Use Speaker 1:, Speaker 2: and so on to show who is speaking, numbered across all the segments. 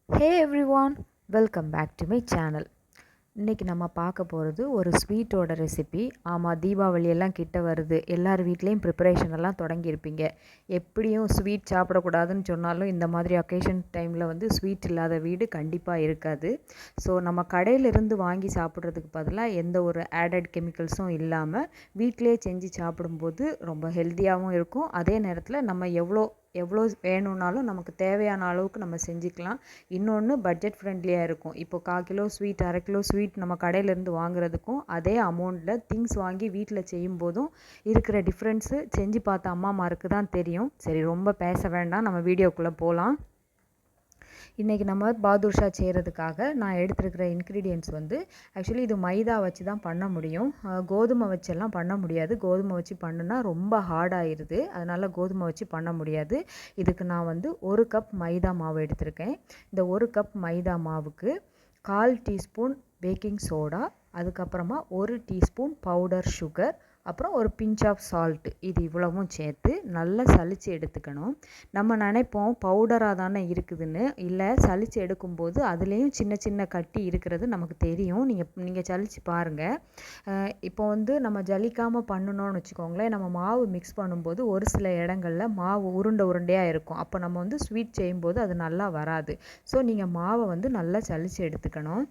Speaker 1: Hey everyone, welcome back to my channel. இன்றைக்கி நம்ம பார்க்க போகிறது ஒரு ஸ்வீட்டோட ரெசிபி. ஆமாம், தீபாவளி எல்லாம் கிட்ட வருது. எல்லார் வீட்லேயும் ப்ரிப்பரேஷன் எல்லாம் தொடங்கியிருப்பீங்க. எப்படியும் ஸ்வீட் சாப்பிடக்கூடாதுன்னு சொன்னாலும் இந்த மாதிரி அக்கேஷன் டைமில் வந்து ஸ்வீட் இல்லாத வீடு கண்டிப்பாக இருக்காது. ஸோ நம்ம கடையிலிருந்து வாங்கி சாப்பிட்றதுக்கு பதிலாக எந்த ஒரு ஆடட் கெமிக்கல்ஸும் இல்லாமல் வீட்டிலே செஞ்சு சாப்பிடும்போது ரொம்ப ஹெல்த்தியாகவும் இருக்கும். அதே நேரத்தில் நம்ம எவ்வளோ வேணும்னாலும் நமக்கு தேவையான அளவுக்கு நம்ம செஞ்சுக்கலாம். இன்னொன்று பட்ஜெட் ஃப்ரெண்ட்லியாக இருக்கும். இப்போ 1/4 கிலோ ஸ்வீட், 1/2 கிலோ ஸ்வீட் நம்ம கடையிலேருந்து வாங்குறதுக்கும் அதே அமௌண்ட்டில் திங்ஸ் வாங்கி வீட்டில் செய்யும்போதும் இருக்கிற டிஃப்ரென்ஸு செஞ்சு பார்த்த அம்மாமாருக்கு தான் தெரியும். சரி, ரொம்ப பேச வேண்டாம், நம்ம வீடியோக்குள்ளே போகலாம். இன்றைக்கி நம்ம பாதுஷா செய்கிறதுக்காக நான் எடுத்துருக்கிற இன்க்ரீடியன்ட்ஸ் வந்து ஆக்சுவலி இது மைதா வச்சு தான் பண்ண முடியும். கோதுமை வச்செல்லாம் பண்ண முடியாது. கோதுமை வச்சு பண்ணுனா ரொம்ப ஹார்டாகிடுது. அதனால் கோதுமை வச்சு பண்ண முடியாது. இதுக்கு நான் வந்து 1 கப் மைதா மாவு எடுத்திருக்கேன். இந்த 1 கப் மைதா மாவுக்கு 1/4 டீஸ்பூன் பேக்கிங் சோடா, அதுக்கப்புறமா 1 டீஸ்பூன் பவுடர் சுகர், அப்புறம் ஒரு பிஞ்ச் ஆஃப் சால்ட்டு, இது இவ்வளவும் சேர்த்து நல்லா சலித்து எடுத்துக்கணும். நம்ம நினைப்போம் பவுடராக தானே இருக்குதுன்னு. இல்லை, சலித்து எடுக்கும்போது அதுலேயும் சின்ன சின்ன கட்டி இருக்கிறது நமக்கு தெரியும். நீங்கள் சலித்து பாருங்கள். இப்போ வந்து நம்ம ஜலிக்காமல் பண்ணணும்னு வச்சுக்கோங்களேன், நம்ம மாவு மிக்ஸ் பண்ணும்போது ஒரு சில இடங்களில் மாவு உருண்டையாக இருக்கும். அப்போ நம்ம வந்து ஸ்வீட் செய்யும்போது அது நல்லா வராது. ஸோ நீங்கள் மாவை வந்து நல்லா சலித்து எடுத்துக்கணும்.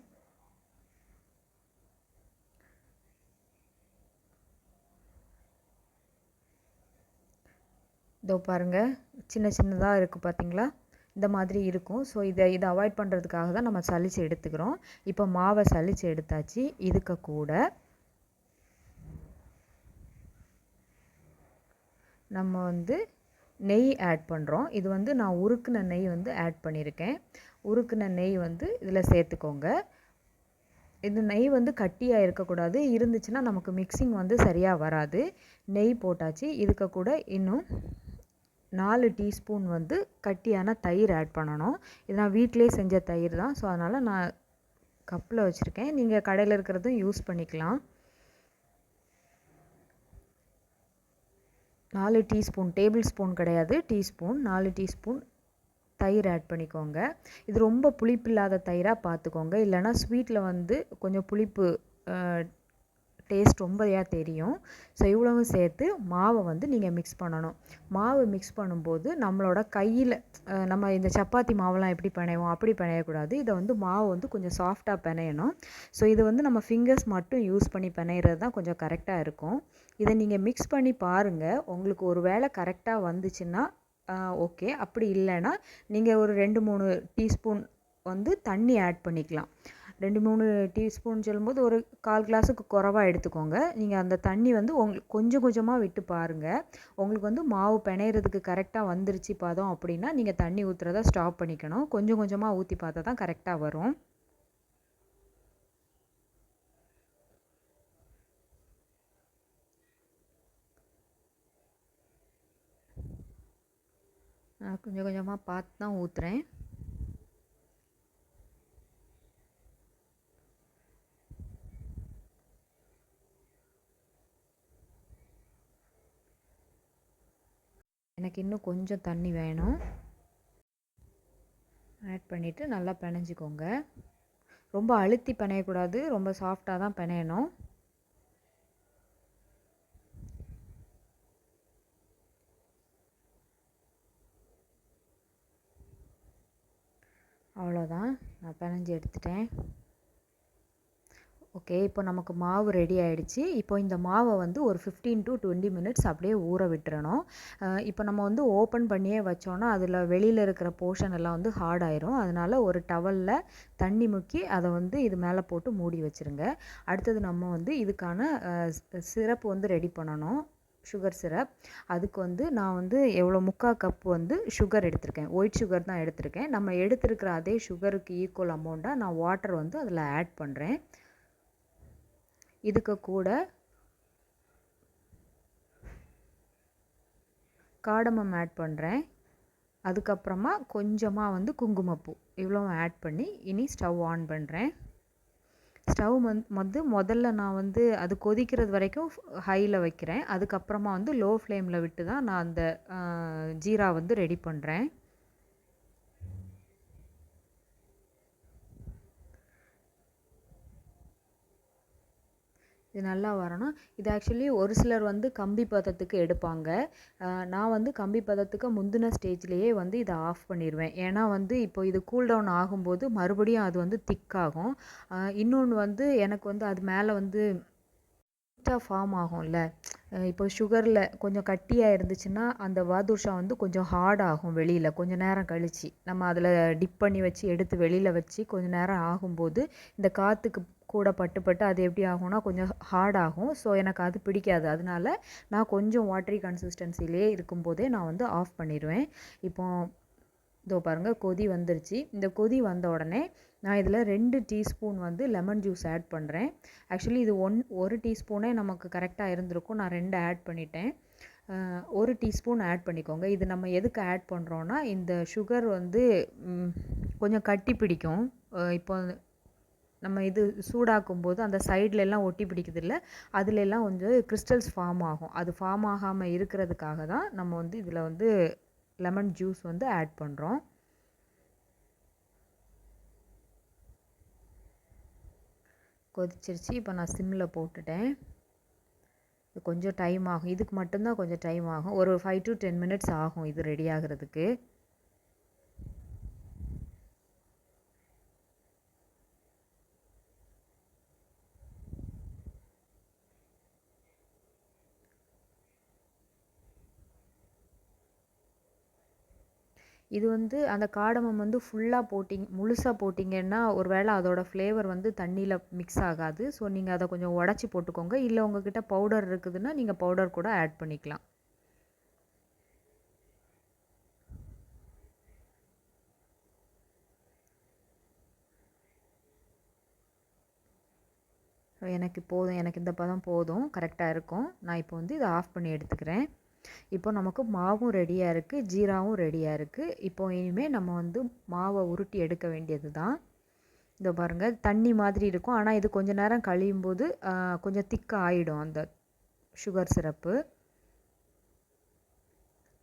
Speaker 1: இதோ பாருங்கள், சின்ன சின்னதாக இருக்குது பார்த்தீங்களா? இந்த மாதிரி இருக்கும். ஸோ இதை அவாய்ட் பண்ணுறதுக்காக தான் நம்ம சலித்து எடுத்துக்கிறோம். இப்போ மாவை சலித்து எடுத்தாச்சு. இதுக்கு கூட நம்ம வந்து நெய் ஆட் பண்ணுறோம். இது வந்து நான் உருக்குன நெய் வந்து ஆட் பண்ணியிருக்கேன். உருக்குன நெய் வந்து இதில் சேர்த்துக்கோங்க. இது நெய் வந்து கட்டியாக இருக்கக்கூடாது. இருந்துச்சுன்னா நமக்கு மிக்சிங் வந்து சரியாக வராது. நெய் போட்டாச்சு. இதுக்கு கூட இன்னும் 4 டீஸ்பூன் வந்து கட்டியான தயிர் ஆட் பண்ணணும். இது நான் வீட்டிலே செஞ்ச தயிர் தான். ஸோ அதனால் நான் கப்பில் வச்சுருக்கேன். நீங்கள் கடையில் இருக்கிறதும் யூஸ் பண்ணிக்கலாம். 4 டீஸ்பூன், டேபிள் ஸ்பூன் கிடையாது, டீஸ்பூன், 4 டீஸ்பூன் தயிர் ஆட் பண்ணிக்கோங்க. இது ரொம்ப புளிப்பு இல்லாத தயிராக பார்த்துக்கோங்க. இல்லைனா ஸ்வீட்டில் வந்து கொஞ்சம் புளிப்பு டேஸ்ட் ரொம்பயா தெரியும். ஸோ இவ்வளவும் சேர்த்து மாவை வந்து நீங்கள் மிக்ஸ் பண்ணணும். மாவு மிக்ஸ் பண்ணும்போது நம்மளோட கையில் நம்ம இந்த சப்பாத்தி மாவுலாம் எப்படி பிணைவோம் அப்படி பிணையக்கூடாது. இதை வந்து மாவு வந்து கொஞ்சம் சாஃப்டாக பிணையணும். ஸோ இது வந்து நம்ம ஃபிங்கர்ஸ் மட்டும் யூஸ் பண்ணி பிணையிறது தான் கொஞ்சம் கரெக்டாக இருக்கும். இதை நீங்கள் மிக்ஸ் பண்ணி பாருங்கள். உங்களுக்கு ஒரு வேளை கரெக்டாக வந்துச்சுன்னா ஓகே. அப்படி இல்லைன்னா நீங்கள் ஒரு 2-3 டீஸ்பூன் வந்து தண்ணி ஆட் பண்ணிக்கலாம். 2-3 டீஸ்பூன் சொல்லும்போது ஒரு 1/4 கிளாஸுக்கு குறைவாக எடுத்துக்கோங்க. நீங்கள் அந்த தண்ணி வந்து உங்களுக்கு கொஞ்சம் கொஞ்சமாக விட்டு பாருங்கள். உங்களுக்கு வந்து மாவு பிணையிறதுக்கு கரெக்டாக வந்துருச்சு பதம் அப்படின்னா நீங்கள் தண்ணி ஊற்றுறத ஸ்டாப் பண்ணிக்கணும். கொஞ்சம் கொஞ்சமாக ஊற்றி பார்த்தா தான் கரெக்டாக வரும். கொஞ்சம் கொஞ்சமாக பார்த்து தான் ஊற்றுறேன். எனக்கு இன்னும் கொஞ்சம் தண்ணி வேணும். ஆட் பண்ணிவிட்டு நல்லா பிணைஞ்சிக்கோங்க. ரொம்ப அழுத்தி பிணையக்கூடாது, ரொம்ப சாஃப்டாக தான் பிணையணும். அவ்வளோதான், நான் பிணைஞ்சி எடுத்துட்டேன். ஓகே, இப்போ நமக்கு மாவு ரெடி ஆகிடுச்சு. இப்போ இந்த மாவை வந்து ஒரு 15 to 20 மினிட்ஸ் அப்படியே ஊற விட்டுறணும். இப்போ நம்ம வந்து ஓப்பன் பண்ணியே வச்சோன்னா அதில் வெளியில் இருக்கிற போர்ஷன் எல்லாம் வந்து ஹார்ட் ஆயிரும். அதனால் ஒரு டவலில் தண்ணி முக்கி அதை வந்து இது மேலே போட்டு மூடி வச்சுருங்க. அடுத்தது நம்ம வந்து இதுக்கான சிரப் வந்து ரெடி பண்ணணும், சுகர் சிரப். அதுக்கு வந்து நான் வந்து 3/4 கப் வந்து சுகர் எடுத்திருக்கேன். ஒயிட் சுகர் தான் எடுத்திருக்கேன். நம்ம எடுத்திருக்கிற அதே சுகருக்கு ஈக்குவல் அமௌண்ட்டாக நான் வாட்டர் வந்து அதில் ஆட் பண்ணுறேன். இதுக்கு கூட காடமம் ஆட் பண்ணுறேன். அதுக்கப்புறமா கொஞ்சமாக வந்து குங்குமப்பூ, இவ்வளோ ஆட் பண்ணி இனி ஸ்டவ் ஆன் பண்ணுறேன். ஸ்டவ் வந்து முதல்ல நான் வந்து அது கொதிக்கிறது வரைக்கும் ஹையில் வைக்கிறேன். அதுக்கப்புறமா வந்து லோ ஃப்ளேமில் விட்டு தான் நான் அந்த ஜீரா வந்து ரெடி பண்ணுறேன். இது நல்லா வரணும். இது ஆக்சுவலி ஒரு சிலர் வந்து கம்பி பதத்துக்கு எடுப்பாங்க. நான் வந்து கம்பி பதத்துக்கு முந்தின ஸ்டேஜ்லேயே வந்து இதை ஆஃப் பண்ணிடுவேன். ஏன்னா வந்து இப்போ இது கூல் டவுன் ஆகும்போது மறுபடியும் அது வந்து திக்காகும். இன்னொன்று வந்து எனக்கு வந்து அது மேலே வந்து ஃபார்ம் ஆகும்ல. இப்போ சுகரில் கொஞ்சம் கட்டியாக இருந்துச்சுன்னா அந்த பாதுஷா வந்து கொஞ்சம் ஹார்ட் ஆகும் வெளியில் கொஞ்சம் நேரம் கழித்து. நம்ம அதில் டிப் பண்ணி வச்சு எடுத்து வெளியில் வச்சு கொஞ்சம் நேரம் ஆகும்போது இந்த காற்றுக்கு கூட பட்டு பட்டு அது எப்படி ஆகும்னா கொஞ்சம் ஹார்ட் ஆகும். ஸோ எனக்கு அது பிடிக்காது. அதனால நான் கொஞ்சம் வாட்டரி கன்சிஸ்டன்சிலே இருக்கும்போதே நான் வந்து ஆஃப் பண்ணிடுவேன். இப்போ இதோ பாருங்கள் கொதி வந்துருச்சு. இந்த கொதி வந்த உடனே நான் இதில் 2 டீஸ்பூன் வந்து லெமன் ஜூஸ் ஆட் பண்ணுறேன். ஆக்சுவலி இது ஒரு டீஸ்பூனே நமக்கு கரெக்டாக இருந்திருக்கும். நான் 2 ஆட் பண்ணிட்டேன். 1 டீஸ்பூன் ஆட் பண்ணிக்கோங்க. இது நம்ம எதுக்கு ஆட் பண்ணுறோன்னா இந்த சுகர் வந்து கொஞ்சம் கட்டி பிடிக்கும். இப்போ நம்ம இது சூடாக்கும் போது அந்த சைட்லெல்லாம் ஒட்டி பிடிக்குதில்ல, அதுலெல்லாம் கொஞ்சம் கிறிஸ்டல்ஸ் ஃபார்ம் ஆகும். அது ஃபார்ம் ஆகாமல் இருக்கிறதுக்காக தான் நம்ம வந்து இதில் வந்து லெமன் ஜூஸ் வந்து ஆட் பண்ணுறோம். கொதிச்சிருச்சு. இப்போ நான் சிம்மில் போட்டுட்டேன். இது கொஞ்சம் டைம் ஆகும். இதுக்கு மட்டும்தான் கொஞ்சம் டைம் ஆகும். ஒரு 5 to 10 minutes ஆகும் இது ரெடி ஆகிறதுக்கு. இது வந்து அந்த காடமம் வந்து ஃபுல்லாக முழுசாக போட்டிங்கன்னா ஒரு வேளை அதோட ஃப்ளேவர் வந்து தண்ணியில் மிக்ஸ் ஆகாது. ஸோ நீங்கள் அதை கொஞ்சம் உடச்சி போட்டுக்கோங்க. இல்லை உங்ககிட்ட பவுடர் இருக்குதுன்னா நீங்கள் பவுடர் கூட ஆட் பண்ணிக்கலாம். எனக்கு போதும். எனக்கு இந்த பதம் போதும். கரெக்டாக இருக்கும். நான் இப்போ வந்து இதை ஆஃப் பண்ணி எடுத்துக்கிறேன். இப்போ நமக்கு மாவும் ரெடியாக இருக்குது, ஜீராவும் ரெடியாக இருக்குது. இப்போ இனிமேல் நம்ம வந்து மாவை உருட்டி எடுக்க வேண்டியது தான். இதோ பாருங்கள் தண்ணி மாதிரி இருக்கும். ஆனால் இது கொஞ்சம் நேரம் கழியும் போது கொஞ்சம் திக்காக ஆகிடும் அந்த சுகர் சிரப்பு.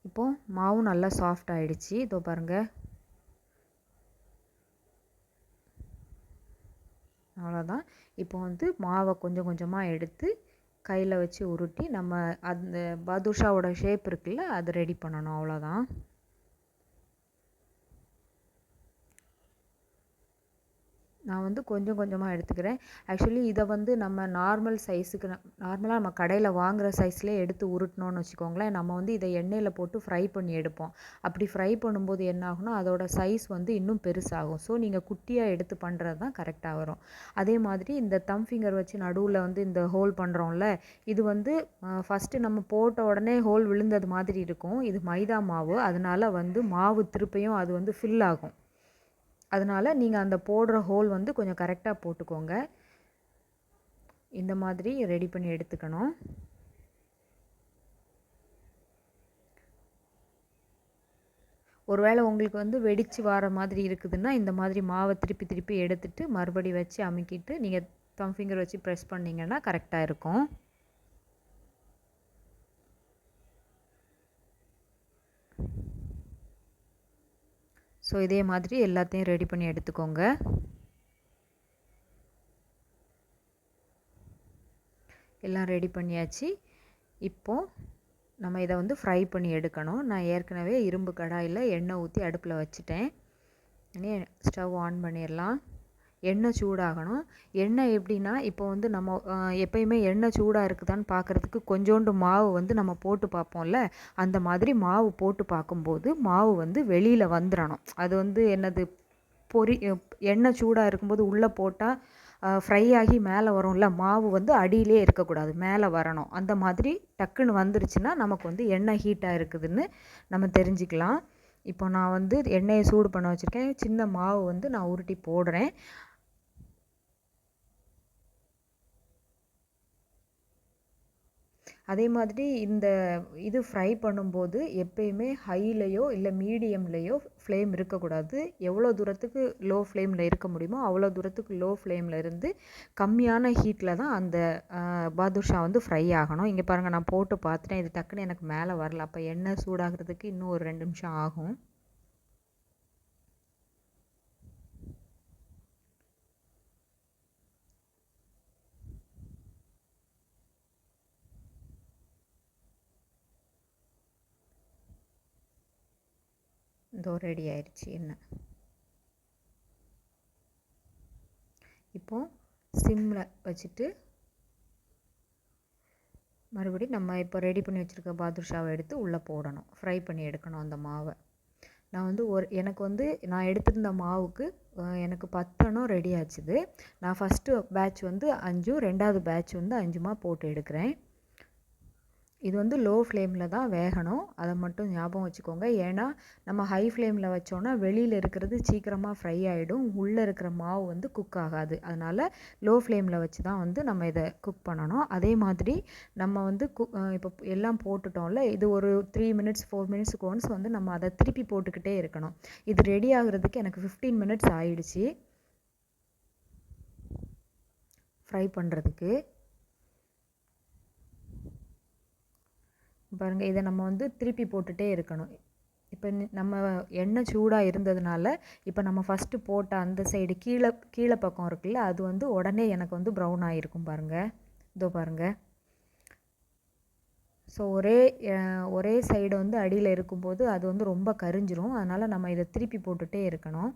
Speaker 1: இப்போது மாவும் நல்லா சாஃப்ட் ஆகிடுச்சு. இதோ பாருங்கள், அவ்வளோதான். இப்போ வந்து மாவை கொஞ்சம் கொஞ்சமாக எடுத்து கையில் வச்சு உருட்டி நம்ம அந்த பாதுஷாவோட ஷேப் இருக்குல்ல அது ரெடி பண்ணணும். அவ்வளோதான். நான் வந்து கொஞ்சம் கொஞ்சமாக எடுத்துக்கிறேன். ஆக்சுவலி இதை வந்து நம்ம நார்மல் சைஸுக்கு நார்மலாக நம்ம கடையில் வாங்குகிற சைஸ்லேயே எடுத்து உருட்டினோன்னு வச்சுக்கோங்களேன். நம்ம வந்து இதை எண்ணெயில் போட்டு ஃப்ரை பண்ணி எடுப்போம். அப்படி ஃப்ரை பண்ணும்போது என்ன ஆகும்னா அதோட சைஸ் வந்து இன்னும் பெருசாகும். ஸோ நீங்கள் குட்டியாக எடுத்து பண்ணுறது தான் கரெக்டாக வரும். அதே மாதிரி இந்த தம் ஃபிங்கர் வச்சு நடுவில் வந்து இந்த ஹோல் பண்ணுறோம்ல, இது வந்து ஃபஸ்ட்டு நம்ம போட்ட உடனே ஹோல் விழுந்தது மாதிரி இருக்கும். இது மைதா மாவு, அதனால வந்து மாவு திருப்பியும் அது வந்து ஃபில் ஆகும். அதனால் நீங்கள் அந்த போடுற ஹோல் வந்து கொஞ்சம் கரெக்டாக போட்டுக்கோங்க. இந்த மாதிரி ரெடி பண்ணி எடுத்துக்கணும். ஒருவேளை உங்களுக்கு வந்து வெடித்து வர மாதிரி இருக்குதுன்னா இந்த மாதிரி மாவை திருப்பி திருப்பி எடுத்துட்டு மறுபடி வச்சு அமுக்கிட்டு நீங்கள் தம் ஃபிங்கர் வச்சு ப்ரெஸ் பண்ணிங்கன்னா கரெக்டாக இருக்கும். ஸோ இதே மாதிரி எல்லாத்தையும் ரெடி பண்ணி எடுத்துக்கோங்க. எல்லாம் ரெடி பண்ணியாச்சு. இப்போது நம்ம இதை வந்து ஃப்ரை பண்ணி எடுக்கணும். நான் ஏற்கனவே இரும்பு கடாயில் எண்ணெய் ஊற்றி அடுப்பில் வச்சுட்டேன். இனி ஸ்டவ் ஆன் பண்ணிடலாம். எண்ணெய் சூடாகணும். எண்ணெய் எப்படின்னா இப்போ வந்து நம்ம எப்பயுமே எண்ணெய் சூடாக இருக்குதான்னு பார்க்குறதுக்கு கொஞ்சோண்டு மாவு வந்து நம்ம போட்டு பார்ப்போம்ல, அந்த மாதிரி மாவு போட்டு பார்க்கும்போது மாவு வந்து வெளியில் வந்துடணும். அது வந்து என்னது எண்ணெய் சூடாக இருக்கும்போது உள்ளே போட்டால் ஃப்ரை ஆகி மேலே வரும்ல, மாவு வந்து அடியிலே இருக்கக்கூடாது, மேலே வரணும். அந்த மாதிரி டக்குன்னு வந்துருச்சுன்னா நமக்கு வந்து எண்ணெய் ஹீட்டாக இருக்குதுன்னு நம்ம தெரிஞ்சுக்கலாம். இப்போ நான் வந்து எண்ணெயை சூடு பண்ண வச்சுருக்கேன். சின்ன மாவு வந்து நான் உருட்டி போடுறேன். அதே மாதிரி இந்த இது ஃப்ரை பண்ணும்போது எப்பயுமே ஹைலையோ இல்லை மீடியம்லேயோ ஃப்ளேம் இருக்கக்கூடாது. எவ்வளோ தூரத்துக்கு லோ ஃப்ளேமில் இருக்க முடியுமோ அவ்வளோ தூரத்துக்கு லோ ஃப்ளேமில் இருந்து கம்மியான ஹீட்டில் தான் அந்த பாதுஷா வந்து ஃப்ரை ஆகணும். இங்கே பாருங்கள், நான் போட்டு பார்த்துட்டேன். இது டக்குன்னு எனக்கு மேலே வரல. அப்போ எண்ணெய் சூடாகிறதுக்கு இன்னும் ஒரு 2 நிமிஷம் ஆகும். இதோ ரெடி ஆயிடுச்சு எண்ணெய். இப்போது சிம்மில் வச்சுட்டு மறுபடியும் நம்ம இப்போ ரெடி பண்ணி வச்சுருக்க பாதுஷாவை எடுத்து உள்ளே போடணும். ஃப்ரை பண்ணி எடுக்கணும் அந்த மாவை. நான் வந்து எனக்கு வந்து நான் எடுத்திருந்த மாவுக்கு எனக்கு 10 அணம் ரெடி ஆச்சுது. நான் ஃபஸ்ட்டு பேட்ச் வந்து 5, 2வது பேட்ச் வந்து 5மா போட்டு எடுக்கிறேன். இது வந்து லோ ஃப்ளேமில் தான் வேகணும், அதை மட்டும் ஞாபகம் வச்சுக்கோங்க. ஏன்னா நம்ம ஹை ஃப்ளேமில் வச்சோன்னா வெளியில் இருக்கிறது சீக்கிரமாக ஃப்ரை ஆகிடும், உள்ளே இருக்கிற மாவு வந்து குக் ஆகாது. அதனால் லோ ஃப்ளேமில் வச்சு தான் வந்து நம்ம இதை குக் பண்ணணும். அதே மாதிரி நம்ம வந்து இப்போ எல்லாம் போட்டுட்டோம்ல, இது ஒரு 3 மினிட்ஸ் 4 மினிட்ஸுக்கு ஒன்ஸ் வந்து நம்ம அதை திருப்பி போட்டுக்கிட்டே இருக்கணும். இது ரெடி ஆகுறதுக்கு எனக்கு 15 மினிட்ஸ் ஆயிடுச்சு ஃப்ரை பண்ணுறதுக்கு. பாருங்கள், இதை நம்ம வந்து திருப்பி போட்டுகிட்டே இருக்கணும். இப்போ நம்ம எண்ணெய் சூடாக இருந்ததுனால இப்போ நம்ம ஃபஸ்ட்டு போட்ட அந்த சைடு கீழே பக்கம் இருக்குல்ல, அது வந்து உடனே எனக்கு வந்து ப்ரௌன் ஆகிருக்கும் பாருங்கள். இதோ பாருங்கள். ஸோ ஒரே சைடு வந்து அடியில் இருக்கும்போது அது வந்து ரொம்ப கரிஞ்சிரும். அதனால் நம்ம இதை திருப்பி போட்டுகிட்டே இருக்கணும்.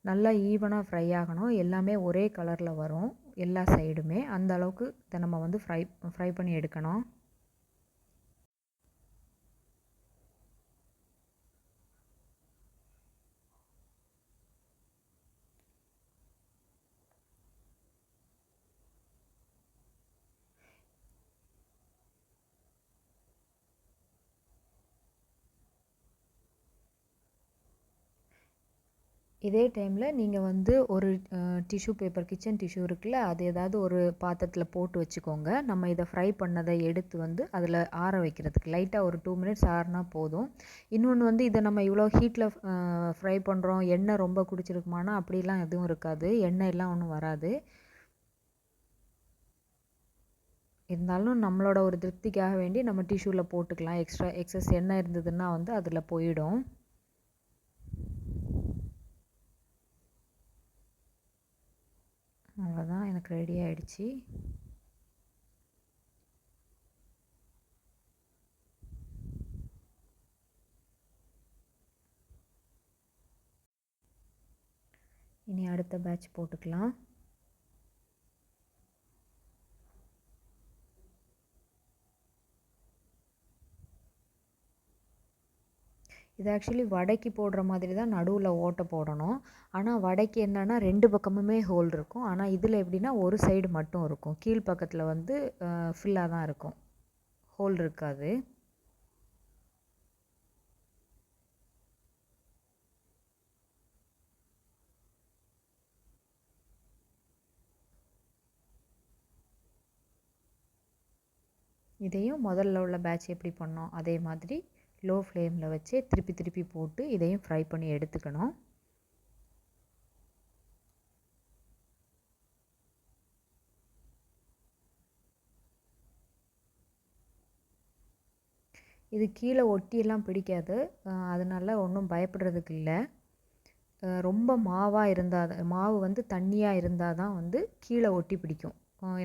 Speaker 1: நல்லா ஈவனாக ஃப்ரை ஆகணும், எல்லாமே ஒரே கலரில் வரும் எல்லா சைடுமே. அந்த அளவுக்கு இதை நம்ம வந்து ஃப்ரை பண்ணி எடுக்கணும். இதே டைமில் நீங்கள் வந்து ஒரு டிஷ்யூ பேப்பர், கிச்சன் டிஷ்யூ இருக்குல்ல, அது ஏதாவது ஒரு பாத்திரத்தில் போட்டு வச்சுக்கோங்க. நம்ம இதை ஃப்ரை பண்ணதை எடுத்து வந்து அதில் ஆற வைக்கிறதுக்கு லைட்டாக ஒரு 2 மினிட்ஸ் ஆறினா போதும். இன்னொன்று வந்து இதை நம்ம இவ்வளோ ஹீட்டில் ஃப்ரை பண்ணுறோம், எண்ணெய் ரொம்ப குடிச்சிருக்குமானா அப்படிலாம் எதுவும் இருக்காது, எண்ணெய் எல்லாம் ஒன்றும் வராது. இருந்தாலும் நம்மளோட ஒரு திருப்திக்காக வேண்டி நம்ம டிஷ்யூவில் போட்டுக்கலாம். எக்ஸஸ் எண்ணெய் இருந்ததுன்னா வந்து அதில் போயிடும். அவ்வளோதான், எனக்கு ரெடி ஆகிடுச்சு. இனி அடுத்த பேட்ச் போட்டுக்கலாம். இது ஆக்சுவலி வடைக்கு போடுற மாதிரி தான் நடுவில் ஓட்டை போடணும். ஆனால் வடைக்கு என்னென்னா 2 பக்கமுமே ஹோல் இருக்கும். ஆனால் இதில் எப்படின்னா ஒரு சைடு மட்டும் இருக்கும், கீழ்ப்பக்கத்தில் வந்து ஃபில்லாக தான் இருக்கும், ஹோல் இருக்காது. இதையும் முதல்ல உள்ள பேட்ச் எப்படி பண்ணோம் அதே மாதிரி லோ ஃப்ளேமில் வச்சு திருப்பி போட்டு இதையும் ஃப்ரை பண்ணி எடுத்துக்கணும். இது கீழே ஒட்டியெல்லாம் பிடிக்காது, அதனால ஒன்றும் பயப்படுறதுக்கு இல்லை. ரொம்ப மாவு வந்து தண்ணியாக இருந்தால் தான் வந்து கீழே ஒட்டி பிடிக்கும்.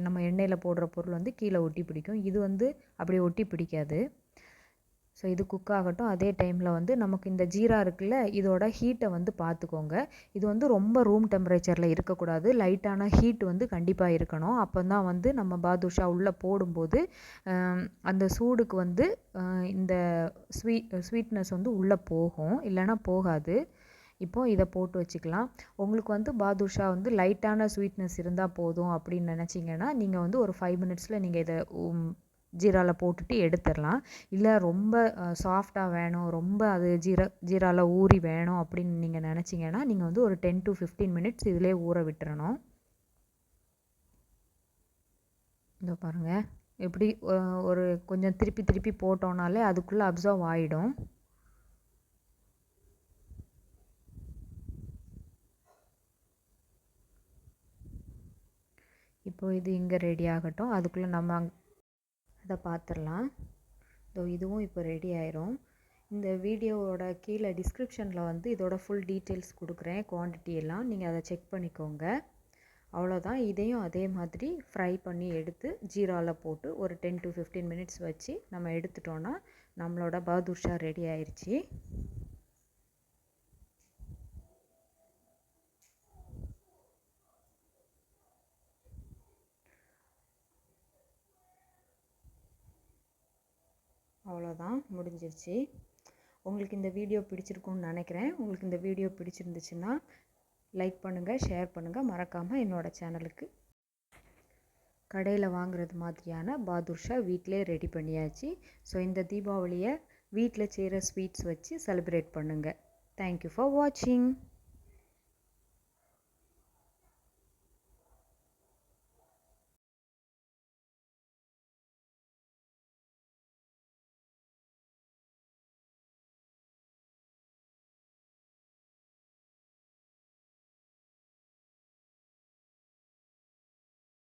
Speaker 1: நம்ம எண்ணெயில் போடுற பொருள் வந்து கீழே ஒட்டி பிடிக்கும், இது வந்து அப்படி ஒட்டி பிடிக்காது. ஸோ இது குக் ஆகட்டும். அதே டைமில் வந்து நமக்கு இந்த ஜீரா இருக்குல்ல, இதோட ஹீட்டை வந்து பார்த்துக்கோங்க. இது வந்து ரொம்ப ரூம் டெம்பரேச்சரில் இருக்கக்கூடாது, லைட்டான ஹீட் வந்து கண்டிப்பாக இருக்கணும். அப்போ தான் வந்து நம்ம பாதுஷா உள்ளே போடும்போது அந்த சூடுக்கு வந்து இந்த ஸ்வீட்னஸ் வந்து உள்ளே போகும், இல்லைன்னா போகாது. இப்போது இதை போட்டு வச்சுக்கலாம். உங்களுக்கு வந்து பாதுஷா வந்து லைட்டான ஸ்வீட்னஸ் இருந்தால் போதும் அப்படின்னு நினச்சிங்கன்னா நீங்கள் வந்து ஒரு 5 மினிட்ஸில் நீங்கள் இதை ஜீராவில் போட்டுட்டு எடுத்துடலாம். இல்லை ரொம்ப சாஃப்டாக வேணும், ரொம்ப அது ஜீராவில் ஊறி வேணும் அப்படின்னு நீங்கள் நினச்சிங்கன்னா நீங்கள் வந்து ஒரு 10 to 15 மினிட்ஸ் இதிலே ஊற விட்டுறணும். இதோ பாருங்கள், எப்படி ஒரு கொஞ்சம் திருப்பி போட்டோம்னாலே அதுக்குள்ளே அப்சர்வ் ஆகிடும். இப்போது இது இங்கே ரெடி ஆகட்டும், அதுக்குள்ளே நம்ம அதை பார்த்துடலாம். இதுவும் இப்போ ரெடி ஆயிரும். இந்த வீடியோவோட கீழே டிஸ்கிரிப்ஷனில் வந்து இதோட ஃபுல் டீட்டெயில்ஸ் கொடுக்குறேன், குவான்டிட்டி எல்லாம் நீங்கள் அதை செக் பண்ணிக்கோங்க. அவ்வளோதான். இதையும் அதே மாதிரி ஃப்ரை பண்ணி எடுத்து ஜீராவில் போட்டு ஒரு 10 to 15 மினிட்ஸ் வச்சு நம்ம எடுத்துட்டோன்னா நம்மளோட பாதுஷா ரெடி ஆயிடுச்சு. அவ்வளோதான், முடிஞ்சிருச்சு. உங்களுக்கு இந்த வீடியோ பிடிச்சிருக்குன்னு நினைக்கிறேன். உங்களுக்கு இந்த வீடியோ பிடிச்சிருந்துச்சுன்னா லைக் பண்ணுங்கள், ஷேர் பண்ணுங்கள். மறக்காமல் என்னோடய சேனலுக்கு. கடையில் வாங்குறது மாதிரியான பாதுஷா வீட்டிலே ரெடி பண்ணியாச்சு. ஸோ இந்த தீபாவளியை வீட்டில் செய்கிற ஸ்வீட்ஸ் வச்சு செலிப்ரேட் பண்ணுங்கள். தேங்க்யூ ஃபார் வாட்சிங்.